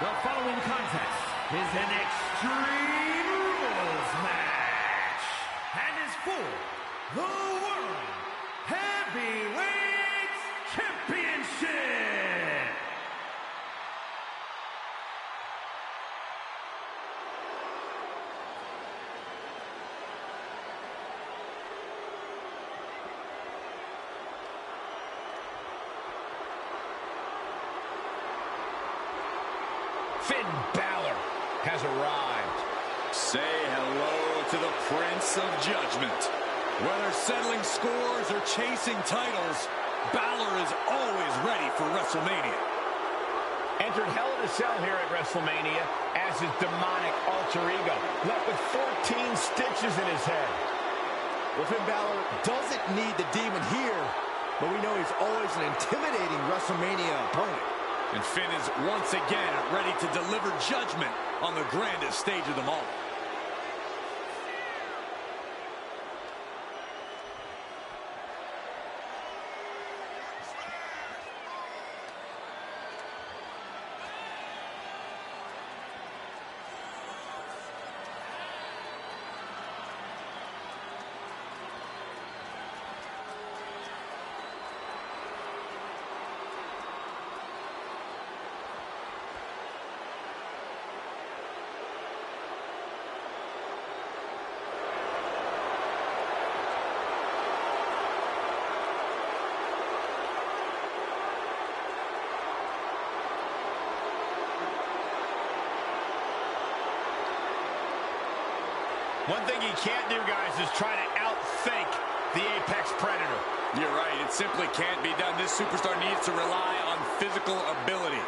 The following contest is an Extreme Rules match and is for the World Heavyweight Championship. Finn Balor has arrived. Say hello to the Prince of Judgment. Whether settling scores or chasing titles, Balor is always ready for WrestleMania. Entered Hell in a Cell here at WrestleMania as his demonic alter ego, left with 14 stitches in his head. Well, Finn Balor doesn't need the demon here, but we know he's always an intimidating WrestleMania opponent. And Finn is once again ready to deliver judgment on the grandest stage of them all. One thing he can't do, guys, is try to outthink the Apex Predator. You're right, it simply can't be done. This superstar needs to rely on physical ability.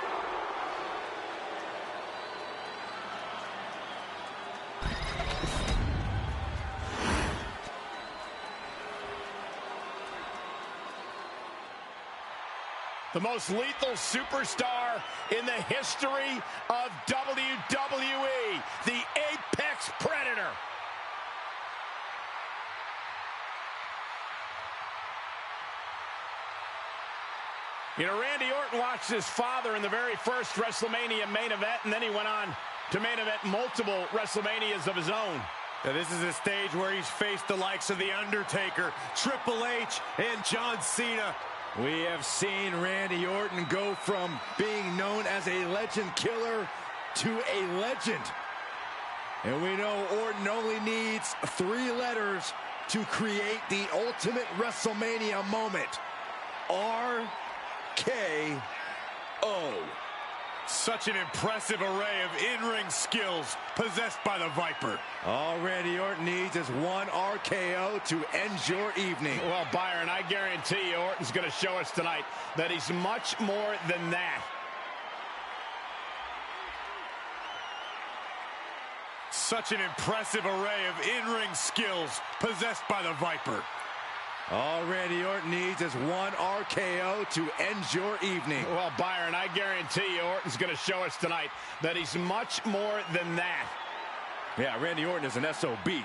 The most lethal superstar in the history of WWE, the Apex Predator. You know, Randy Orton watched his father in the very first WrestleMania main event, and then he went on to main event multiple WrestleManias of his own. Now, this is a stage where he's faced the likes of The Undertaker, Triple H, and John Cena. We have seen Randy Orton go from being known as a legend killer to a legend. And we know Orton only needs 3 letters to create the ultimate WrestleMania moment. RKO. Such an impressive array of in-ring skills possessed by the Viper. All Randy Orton needs is 1 RKO to end your evening. Well, Byron, I guarantee you Orton's going to show us tonight that he's much more than that. Such an impressive array of in-ring skills possessed by the Viper. All Randy Orton needs is 1 RKO to end your evening. Well, Byron, I guarantee you Orton's going to show us tonight that he's much more than that. Yeah, Randy Orton is an SOB.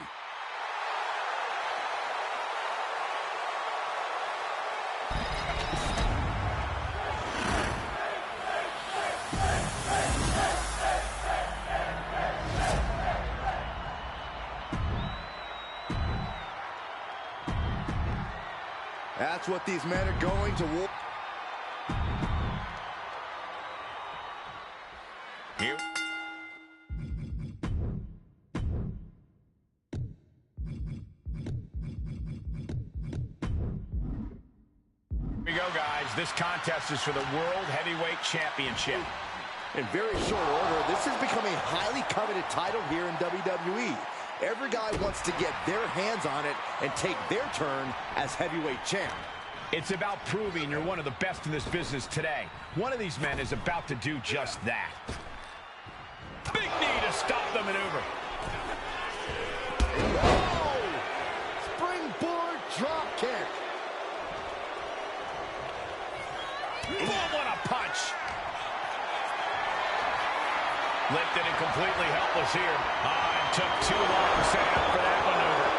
That's what these men are going to war. Here we go, guys. This contest is for the World Heavyweight Championship. In very short order, this has become a highly coveted title here in WWE. Every guy wants to get their hands on it and take their turn as heavyweight champ. It's about proving you're one of the best in this business today. One of these men is about to do just that. Big knee to stop the maneuver. Oh! Springboard drop kick. Boom, what a punch. Lifted and completely helpless here. It took too long setting up for that maneuver.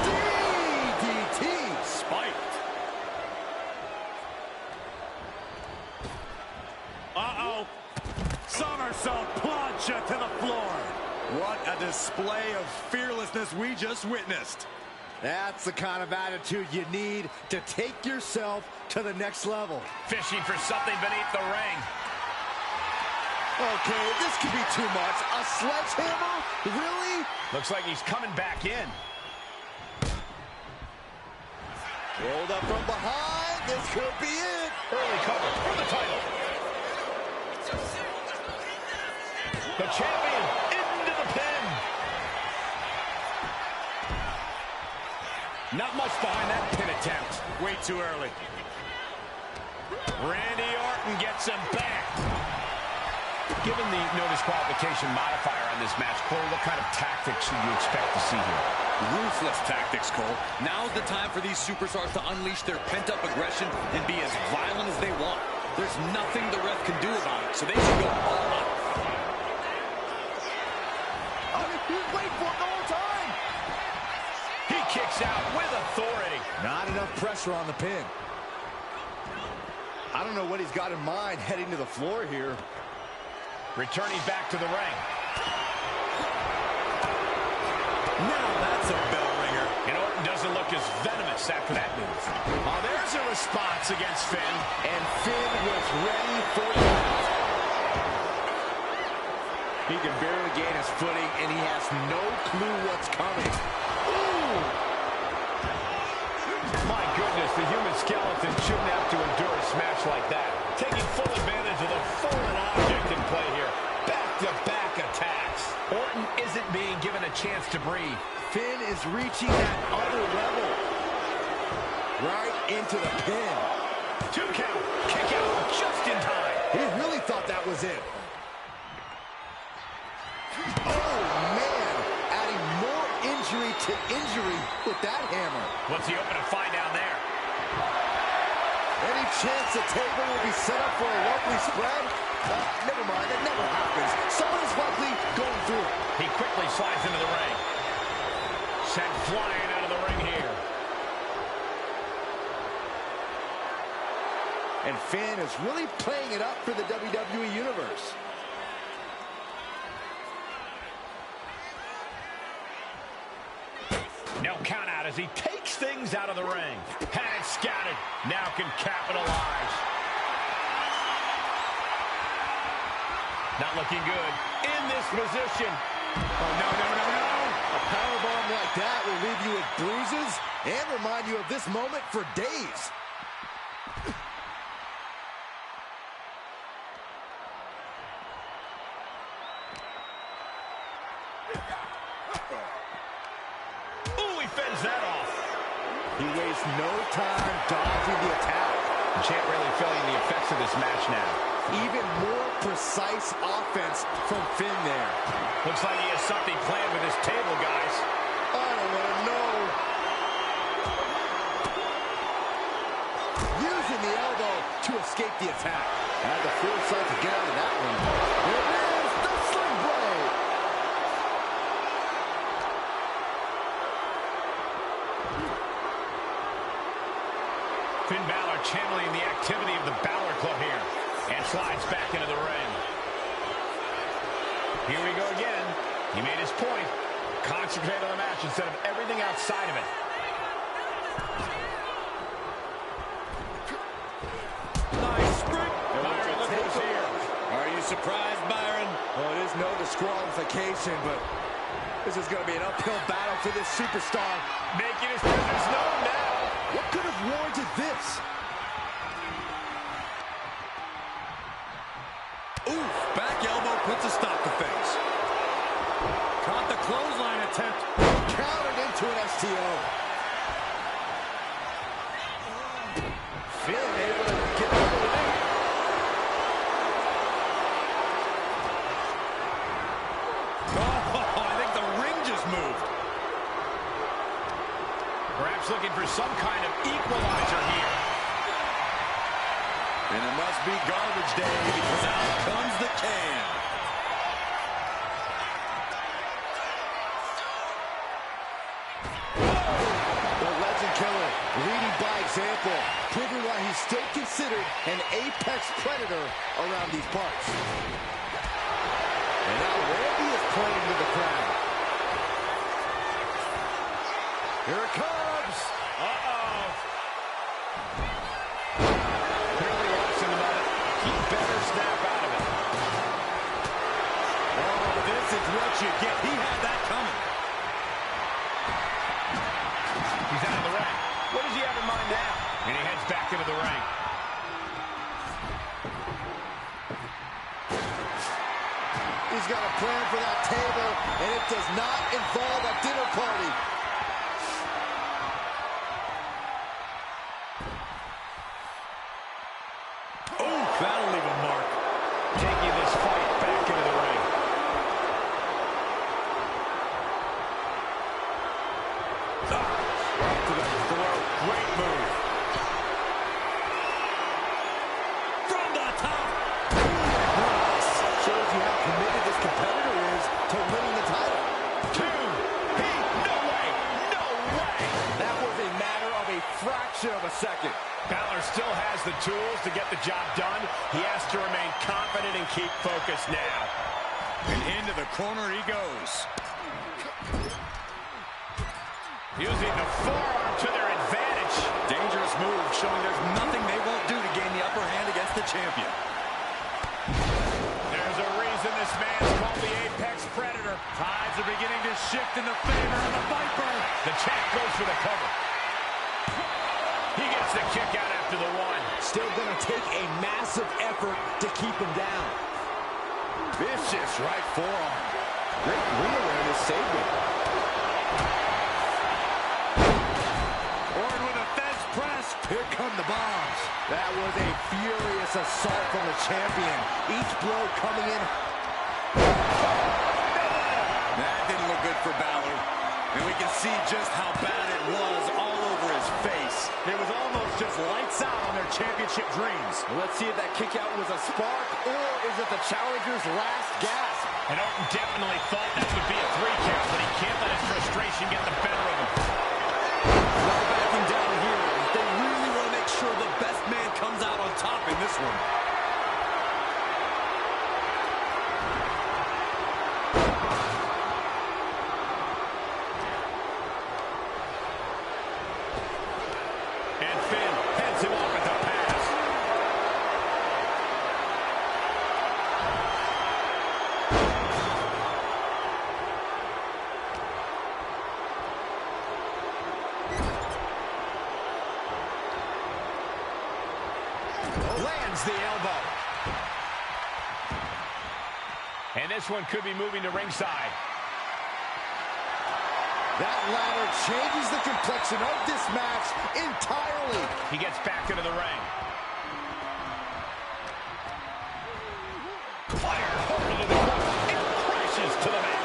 DDT. Spiked. Somersault plancha to the floor. What a display of fearlessness we just witnessed. That's the kind of attitude you need to take yourself to the next level. Fishing for something beneath the ring. Okay, this could be too much. A sledgehammer? Really? Looks like he's coming back in. Rolled up from behind. This could be it. Early cover for the title. The champion into the pin. Not much behind that pin attempt. Way too early. Randy Orton gets him back. Given the no disqualification modifier on this match, Cole, what kind of tactics should you expect to see here? Ruthless tactics, Cole. Now's the time for these superstars to unleash their pent-up aggression and be as violent as they want. There's nothing the ref can do about it, so they should go all out. Oh, he was waiting for it the whole time. He kicks out with authority. Not enough pressure on the pin. I don't know what he's got in mind heading to the floor here. Returning back to the ring. Now that's a bell ringer. And Orton doesn't look as venomous after that move. Oh, there's a response against Finn. And Finn was ready for that. He can barely gain his footing, and he has no clue what's coming. Ooh! My goodness, the human skeleton shouldn't have to endure a smash like that. Taking full advantage of the foreign object in play here. Back-to-back attacks. Orton isn't being given a chance to breathe. Finn is reaching that other level. Right into the pin. 2 count. Kick out just in time. He really thought that was it. Oh, man. Adding more injury to injury with that hammer. What's he hoping to find down there? Any chance the table will be set up for a lovely spread? Never mind, that never happens. Someone is likely going through it. He quickly slides into the ring. Sent flying out of the ring here. And Finn is really playing it up for the WWE Universe. No count out as he takes things out of the ring. Had it scouted. Now can capitalize. Not looking good in this position. Oh, no, no, no, no. A powerbomb like that will leave you with bruises and remind you of this moment for days. Fends that off. He wastes no time dodging the attack. The champ really feeling the effects of this match now. Even more precise offense from Finn there. Looks like he has something planned with his table, guys. I don't want to know. Using the elbow to escape the attack. Had the foresight to get out of that one. There it is, the sling blade. Finn Balor channeling the activity of the Balor Club here. And slides back into the ring. Here we go again. He made his point. Concentrate on the match instead of everything outside of it. Nice spring. Byron, look who's here. Are you surprised, Byron? Well, it is no disqualification, but this is going to be an uphill battle for this superstar. Making his presence known now. What could have warranted this? Oof, back elbow puts a stop to things. Caught the clothesline attempt. Countered into an STO. Finn able to get out of the way. Oh, I think the ring just moved. Perhaps looking for some kind of equalizer here. And it must be garbage day because out comes the can. The legend killer leading by example, proving why he's still considered an apex predator around these parts. And now Randy is pointing to the crowd. Here it comes. Uh-oh. Clearly watching the moment. He better snap out of it. Oh, this is what you get. He had that coming. He's out of the ring. What does he have in mind now? And he heads back into the ring. He's got a plan for that table, and it does not involve a dinner party. Oh, that'll leave a mark. Taking this fight back into the ring. Right to the throat. Great move. From the top. Shows you how committed this competitor is to winning the title. No way. That was a matter of a fraction of a second. Balor still has the tools to get the job done. He has to remain confident and keep focused now. And into the corner he goes. Using the forearm to their advantage. Dangerous move, showing there's nothing they won't do to gain the upper hand against the champion. There's a reason this man's called the Apex Predator. Tides are beginning to shift in the favor of the Viper. The champ goes for the cover. He gets the kick out after the one. Still going to take a massive effort to keep him down. Vicious right forearm. Great ring awareness saved him. Orton with a fence press. Here come the bombs. That was a furious assault from the champion. Each blow coming in. That didn't look good for Balor. And we can see just how bad it was all over his face. It was almost just lights out on their championship dreams. Let's see if that kick out was a spark, or is it the challenger's last gasp? And Orton definitely thought that would be a 3 count, but he can't let his frustration get the better of him. No backing down here. They really want to make sure the best man comes out on top in this one. And Finn heads him off at the pass. Lands the elbow. And this one could be moving to ringside. That ladder changes the complexion of this match entirely. He gets back into the ring. Fire home into the corner. It crashes to the mat.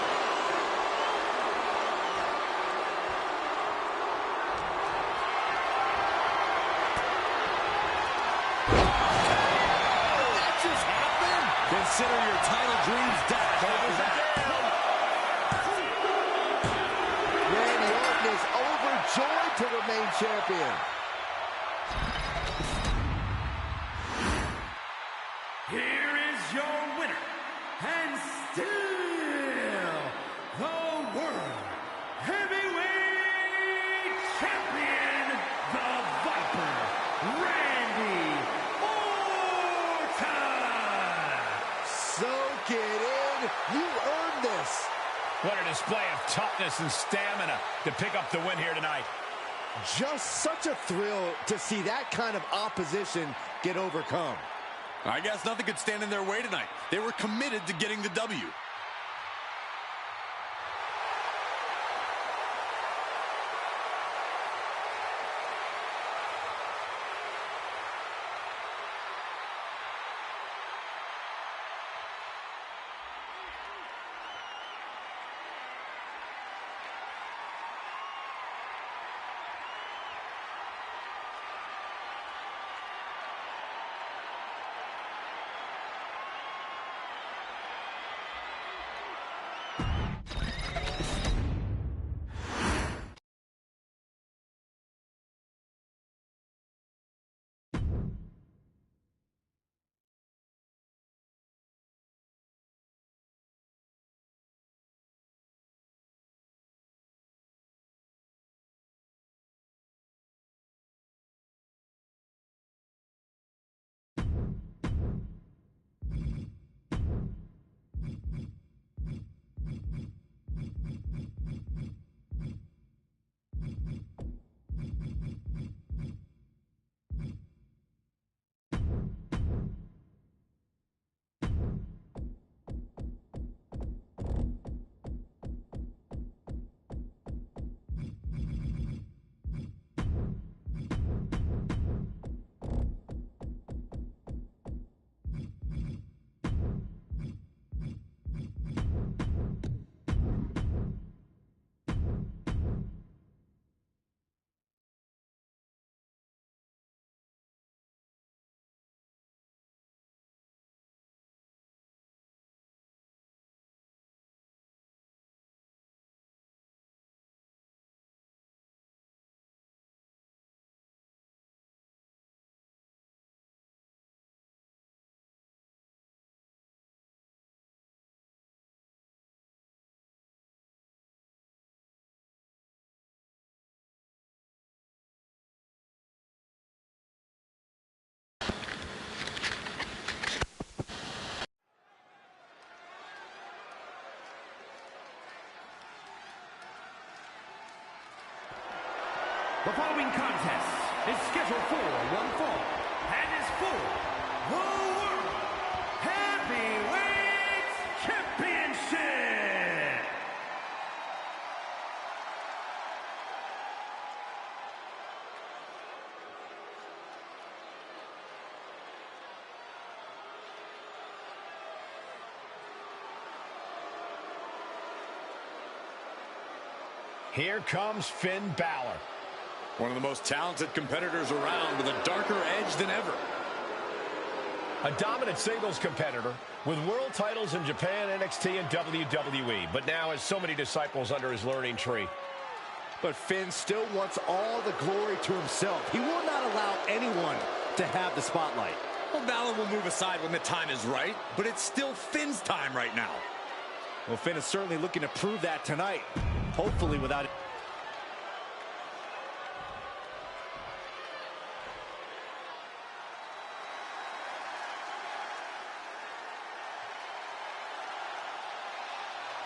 That just happened. Consider your title dreams dashed after that. Randy Orton is overjoyed to remain champion. Here is your winner, and still the World Heavyweight Champion, the Viper, Randy Orton! Soak it in. You earned this. What a display of toughness and stamina to pick up the win here tonight. Just such a thrill to see that kind of opposition get overcome. I guess nothing could stand in their way tonight. They were committed to getting the W. The following contest is scheduled for one fall and is for the World Heavyweight Championship. Here comes Finn Balor. One of the most talented competitors around with a darker edge than ever. A dominant singles competitor with world titles in Japan, NXT, and WWE, but now has so many disciples under his learning tree. But Finn still wants all the glory to himself. He will not allow anyone to have the spotlight. Well, Balor will move aside when the time is right, but it's still Finn's time right now. Well, Finn is certainly looking to prove that tonight. Hopefully without it.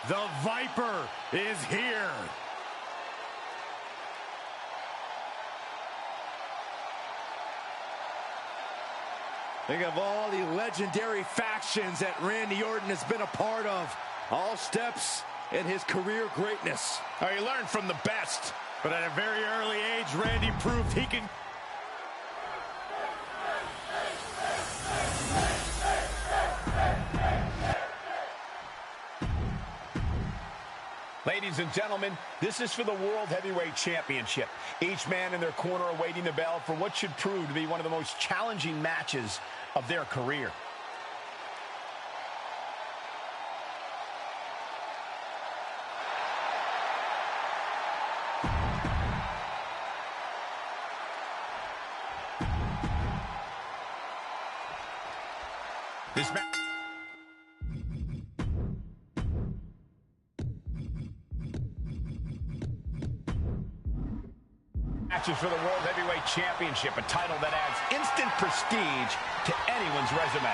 The Viper is here. Think of all the legendary factions that Randy Orton has been a part of. All steps in his career greatness. He learned from the best. But at a very early age, Randy proved he can... Ladies and gentlemen, this is for the World Heavyweight Championship. Each man in their corner awaiting the bell for what should prove to be one of the most challenging matches of their career. This match is for the World Heavyweight Championship, a title that adds instant prestige to anyone's resume.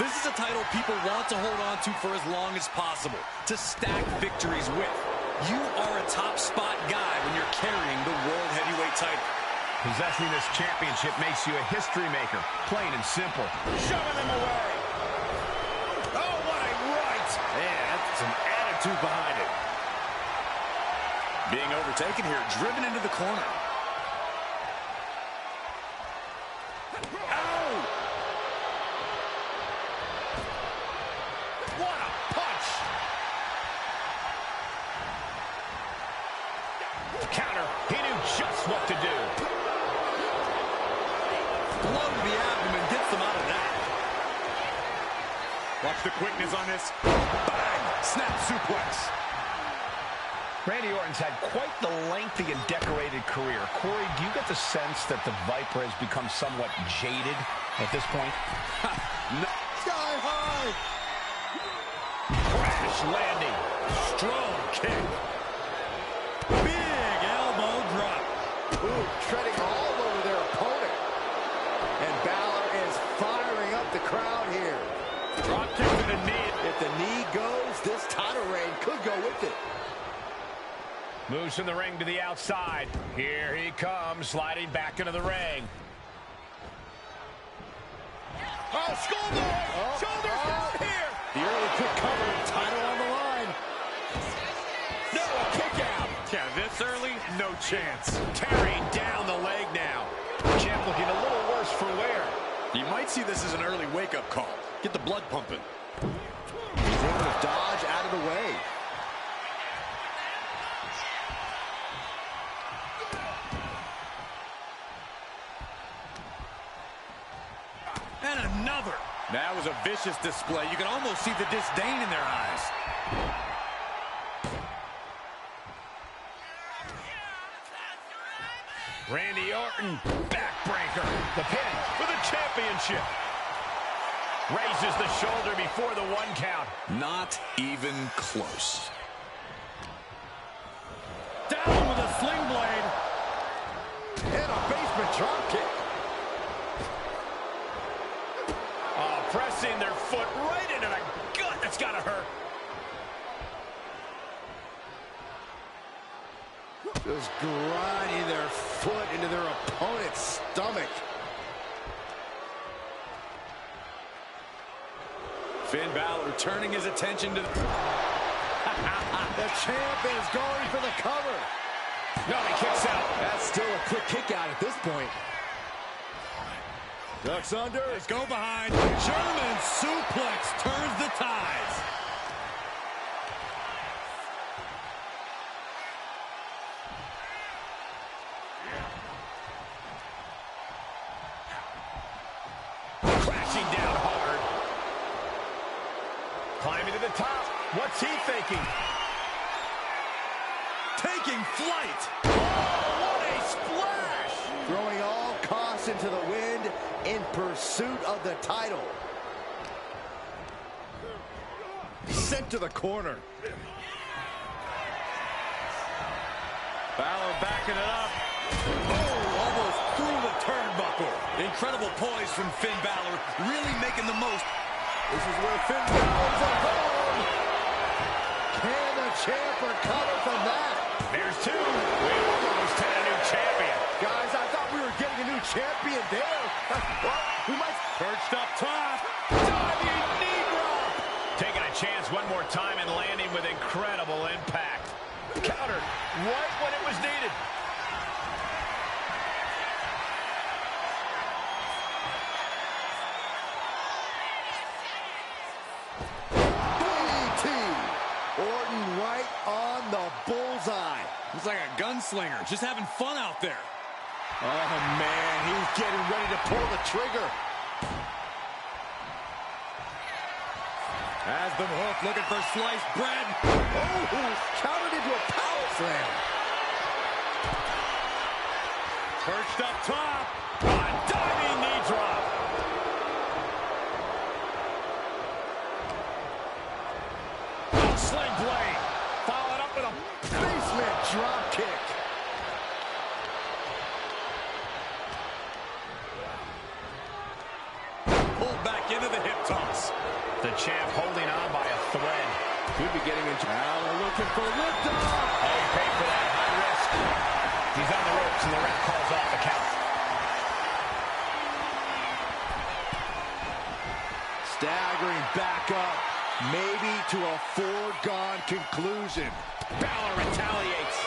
This is a title people want to hold on to for as long as possible, to stack victories with. You are a top spot guy when you're carrying the World Heavyweight title. Possessing this championship makes you a history maker, plain and simple. Shoving them away. Oh, what a right! Man, that's some attitude behind it. Being overtaken here, driven into the corner. Ow! What a punch! Counter. He knew just what to do. Blow to the abdomen gets them out of that. Watch the quickness on this. Bang! Snap suplex. Randy Orton's had quite the lengthy and decorated career. Corey, do you get the sense that the Viper has become somewhat jaded at this point? No. Sky high! Crash landing. Strong kick. Big elbow drop. Ooh, treading all over their opponent. And Balor is firing up the crowd here. Drop kick to the knee. If the knee goes, this title reign could go with it. Moves from the ring to the outside. Here he comes, sliding back into the ring. Oh, schoolboy! Shoulders down here! The early quick cover, title on the line. No, a kick out. Yeah, this early, no chance. Tearing down the leg now. Champ looking a little worse for wear. You might see this as an early wake-up call. Get the blood pumping. He's able to dodge out of the way. And another. That was a vicious display. You can almost see the disdain in their eyes. Randy Orton, backbreaker. The pin for the championship. Raises the shoulder before the 1 count. Not even close. Down with a sling blade. And a basement drop kick. Pressing their foot right into the gut. That's gotta hurt. Just grinding their foot into their opponent's stomach. Finn Balor turning his attention to... The champ is going for the cover. No, he kicks out. That's still a quick kick out at this point. Ducks under. Let's go behind. German suplex turns the tides. Crashing down hard. Climbing to the top. What's he thinking? Taking flight. Oh, what a splash! Throwing all costs into the wind in pursuit of the title. Sent to the corner. Balor backing it up. Oh, almost through the turnbuckle. Incredible poise from Finn Balor, really making the most. This is where Finn Balor's alone. Can the champ recover from that? There's two. We almost had a new champion. Guys, I thought we were getting a new champion there. Well, we might... Perched up top. Diving knee drop. Taking a chance one more time and landing with incredible impact. Countered right when it was needed. Orton right on the bullseye. He's like a gunslinger, just having fun out there. Oh, man, he's getting ready to pull the trigger. Has them hooked, looking for sliced bread. Oh, countered into a power slam. Perched up top. A diving knee drop. Sling blade. Followed up with a Basement drop kick. Pulled back into the hip toss. The champ holding on by a thread. Could be getting into... Balor looking for liftoff. Oh, he paid for that. High risk. He's on the ropes, and the ref calls off the count. Staggering back up. Maybe to a foregone conclusion. Balor retaliates.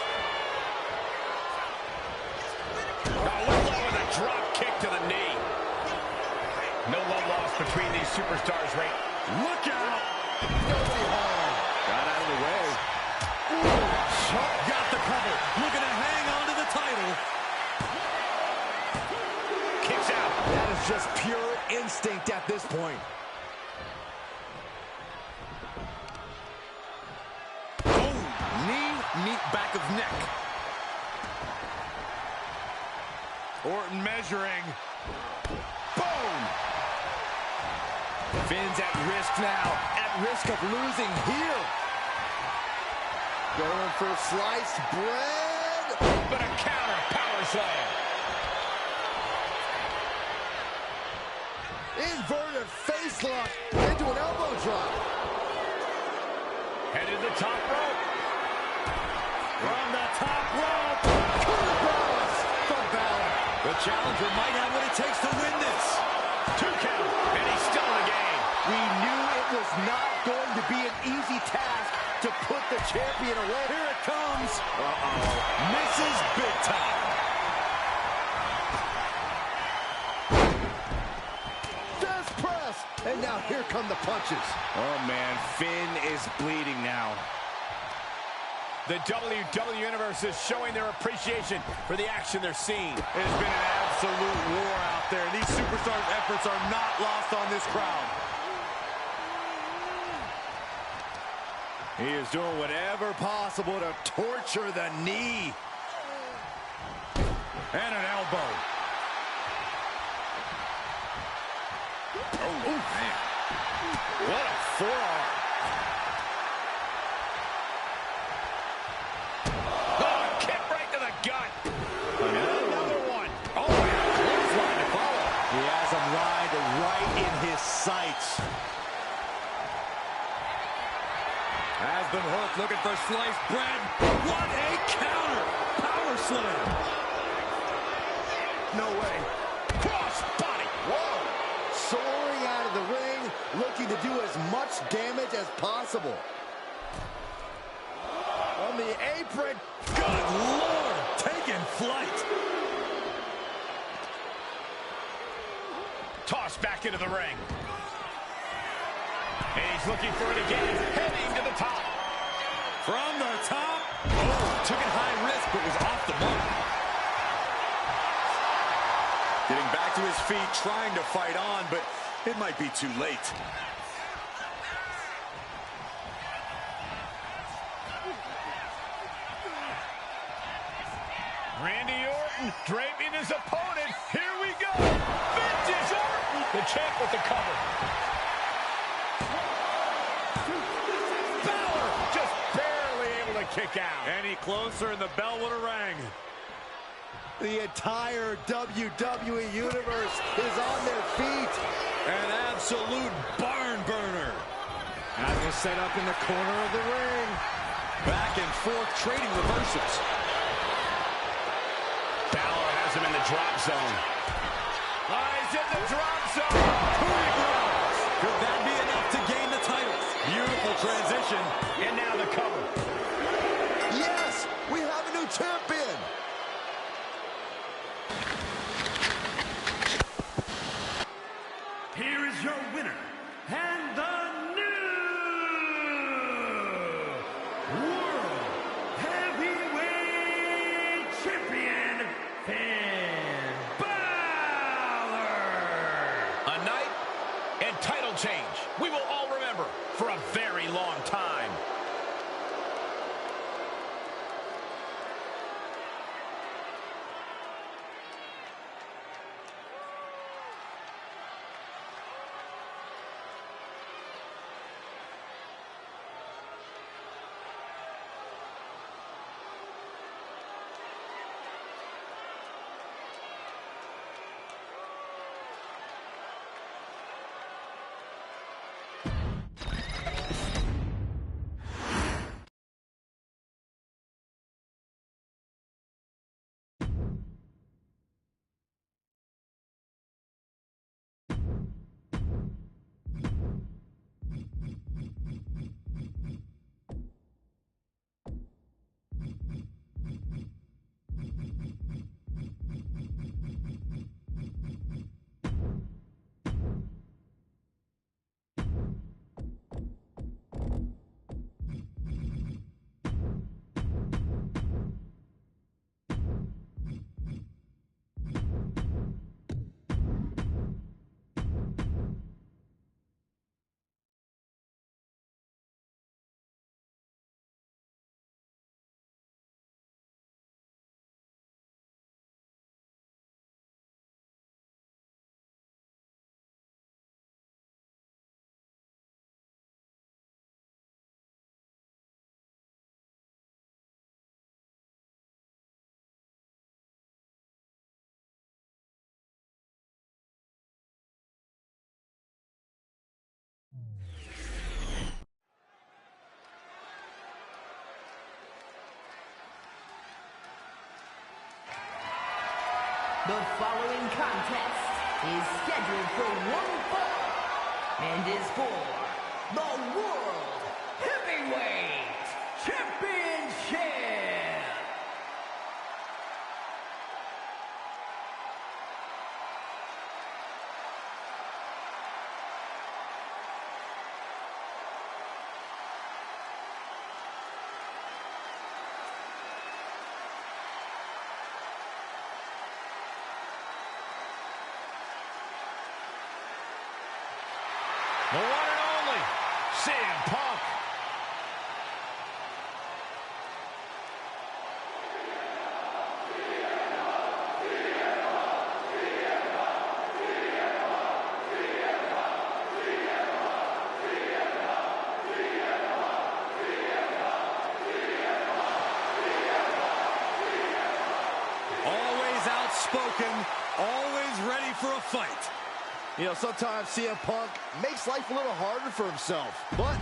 With a drop kick to the knee. No love lost between these superstars, Ray. Look out. Nobody home. Got out of the way. Ooh, Got the cover. Looking to hang on to the title. Kicks out. that is just pure instinct at this point. Knee, back of neck. Orton measuring. Boom! Finn's at risk now, at risk of losing here. Going for sliced bread. But a counter power slam. Inverted face lock into an elbow drop. Headed to the top rope. From the top rope. Cross from Balor. The challenger might have what it takes to win this. 2 count, and he's still in the game. We knew it was not going to be an easy task to put the champion away. Here it comes. Misses big time. Fist press. And now here come the punches. Oh, man. Finn is bleeding now. The WWE Universe is showing their appreciation for the action they're seeing. It has been an absolute war out there. These superstars' efforts are not lost on this crowd. He is doing whatever possible to torture the knee. And an elbow. Oh, man. What a forearm. Oh, kick right to the gut. Another one. Oh, yeah. Clothesline to follow. He has him right in his sights. Has been hooked, looking for sliced bread. What a counter! Power slam. No way. Cross body. Whoa! Soaring out of the ring, looking to do as much damage as possible. On the apron. Good Lord! Taking flight. Tossed back into the ring. And he's looking for it again, heading to the top. From the top. Oh, took it high risk, but was off the mark. Getting back to his feet, trying to fight on, but it might be too late. Randy Orton draping his opponent. Here we go. Vintage Orton. The champ with the cover. Balor just barely able to kick out. Any closer and the bell would have rang. The entire WWE Universe is on their feet. An absolute barn burner. As was set up in the corner of the ring. Back and forth, trading reversals. Balor has him in the drop zone. He's in the drop zone. Could that be enough to gain the title? Beautiful transition. And now the cover. Yes, we have a new champion. Here is your winner, and the new World Heavyweight Champion, Finn Balor. A night and title change we will all remember for a very long time. The following contest is scheduled for one fall and is for the World Heavyweight Championship. The one and only CM Punk. Always outspoken, always ready for a fight. You know, sometimes CM Punk makes life a little harder for himself, but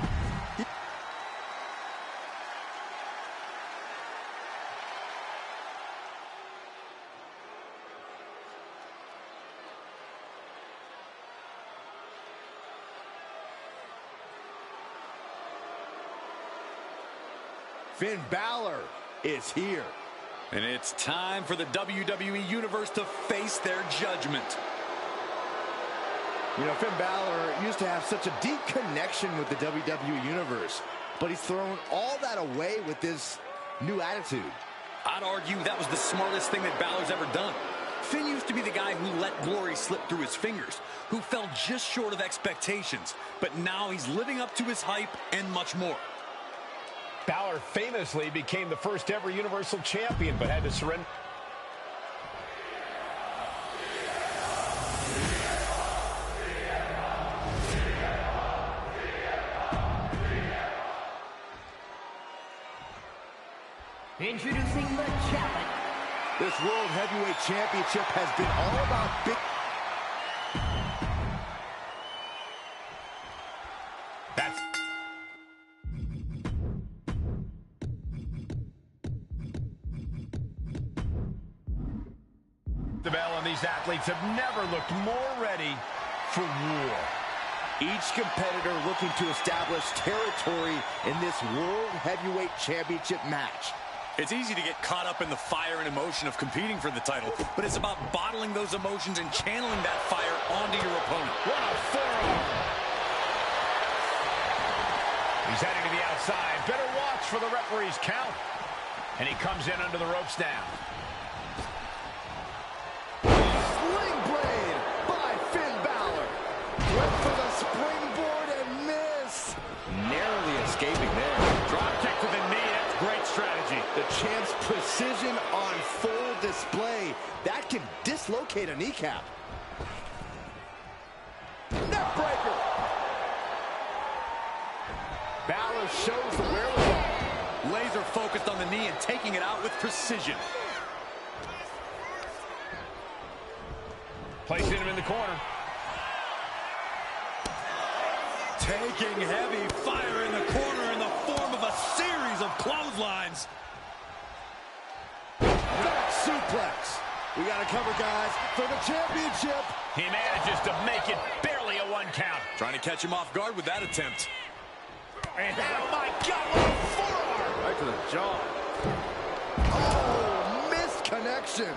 Finn Balor is here. And it's time for the WWE Universe to face their judgment. You know, Finn Balor used to have such a deep connection with the WWE Universe, but he's thrown all that away with this new attitude. I'd argue that was the smartest thing that Balor's ever done. Finn used to be the guy who let glory slip through his fingers, who fell just short of expectations, but now he's living up to his hype and much more. Balor famously became the first ever Universal Champion, but had to surrender. Introducing the challenge. This World Heavyweight Championship has been all about big... That's... the bell, and these athletes have never looked more ready for war. Each competitor looking to establish territory in this World Heavyweight Championship match. It's easy to get caught up in the fire and emotion of competing for the title, but it's about bottling those emotions and channeling that fire onto your opponent. What a forearm! He's heading to the outside. Better watch for the referee's count. And he comes in under the ropes now. Sling blade by Finn Balor. Went for the springboard and miss. Narrowly escaping there. Drop kick to the knee, that's great strategy. The champ's precision on full display. That can dislocate a kneecap. Neckbreaker. Balor shows the wherewithal. Laser focused on the knee and taking it out with precision. Placing him in the corner. Taking heavy fire in the corner in the form of a series of clotheslines. Back suplex. We got to cover, guys, for the championship. He manages to make it barely a 1 count. Trying to catch him off guard with that attempt. And oh my God, what a forearm! Right to the jaw. Oh, missed connection.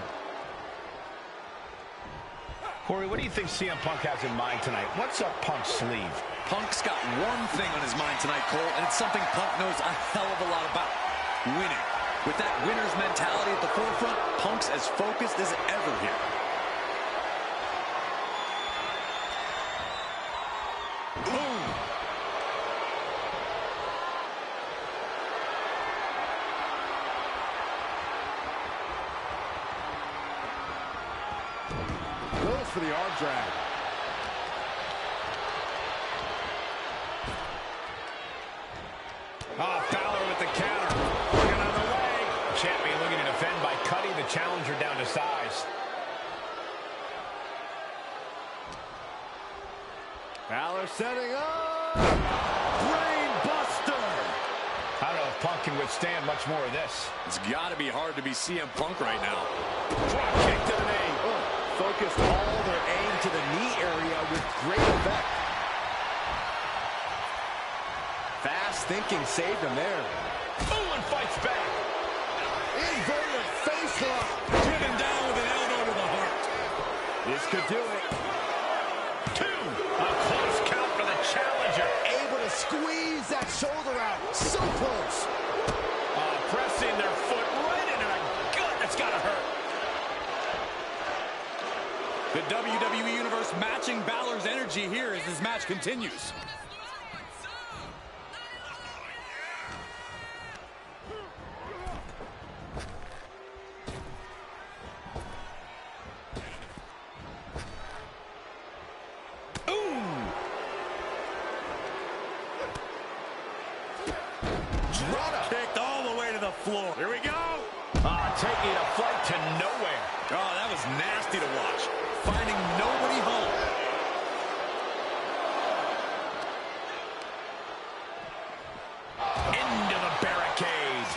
Corey, what do you think CM Punk has in mind tonight? What's up Punk's sleeve? Punk's got one thing on his mind tonight, Cole, and it's something Punk knows a hell of a lot about. Winning. With that winner's mentality at the forefront, Punk's as focused as ever here. Boom! Goes for the arm drag. Oh, Balor with the counter. Looking on the way. Champion looking to defend by cutting the challenger down to size. Balor setting up. Brain buster. I don't know if Punk can withstand much more of this. It's got to be hard to be CM Punk right now. Drop kick to the knee. Focused all their aim to the knee area with great effect. Fast thinking saved him there. Oh, and fights back. Inverted face lock. Driven down with an elbow to the heart. This could do it. 2. A close count for the challenger. Able to squeeze that shoulder out. So close. Pressing their foot right into the gut. That's got to hurt. The WWE Universe matching Balor's energy here as this match continues. Kicked all the way to the floor. Here we go. Taking a flight to nowhere. Oh, that was nasty to watch. Finding nobody home. Into the barricade.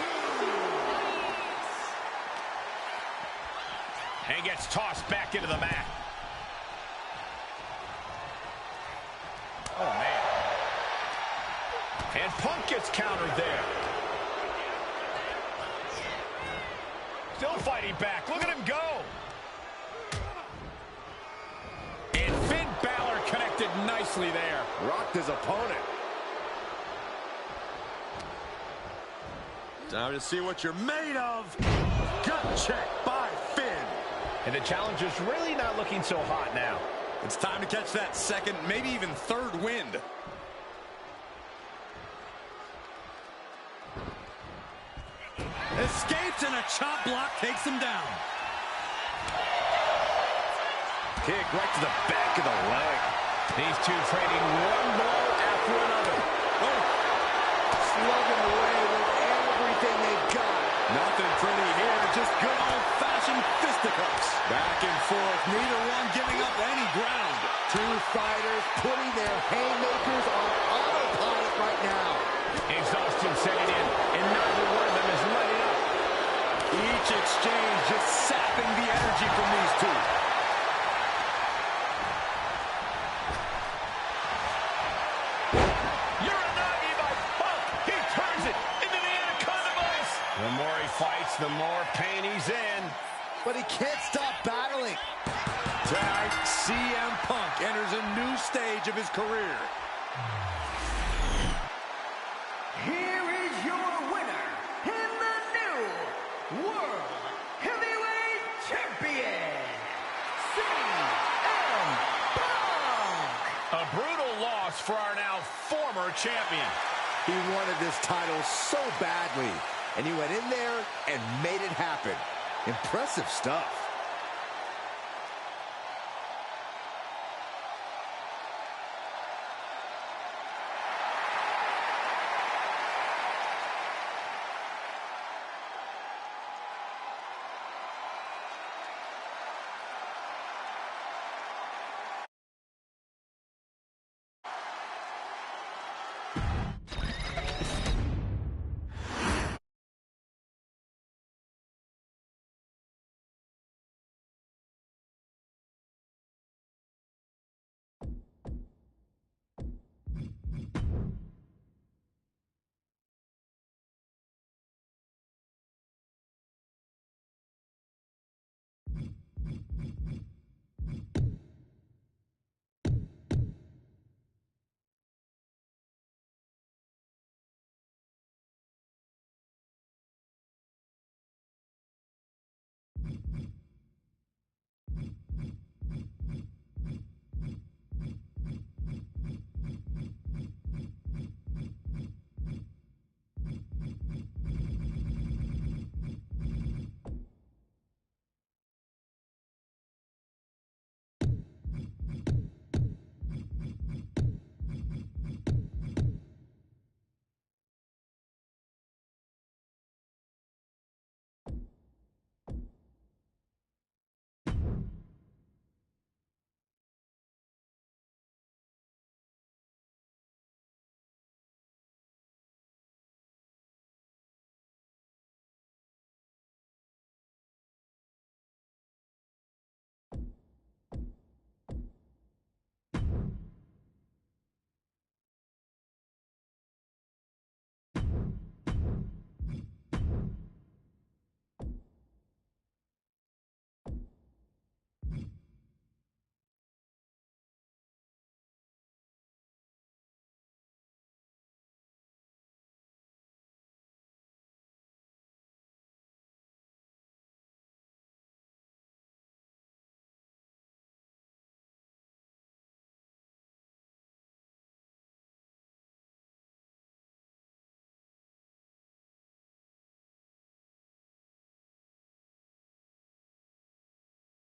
And gets tossed back into the mat. Oh, man. And Punk gets countered there. still fighting back. Look at him go. And Finn Balor connected nicely there. Rocked his opponent. Time to see what you're made of. Gut check by Finn. And the challenger's really not looking so hot now. It's time to catch that second, maybe even third wind. Escapes, and a chop block takes him down. Kick right to the back of the leg. These two trading one blow after another. Oh, slugging away with everything they've got. Nothing pretty here, just good old-fashioned fisticuffs. Back and forth, neither one giving up any ground. Two fighters putting their haymakers on autopilot right now. Exhaustion setting in, and neither one of them is letting up. Each exchange just sapping the energy from these two. Uranagi by Punk. He turns it into the Anaconda Vice. The more he fights, the more pain he's in. But he can't stop battling. Tonight, CM Punk enters a new stage of his career. Here is your winner, and the new World Heavyweight Champion, CM Punk. A brutal loss for our now former champion. He wanted this title so badly, and he went in there and made it happen. Impressive stuff.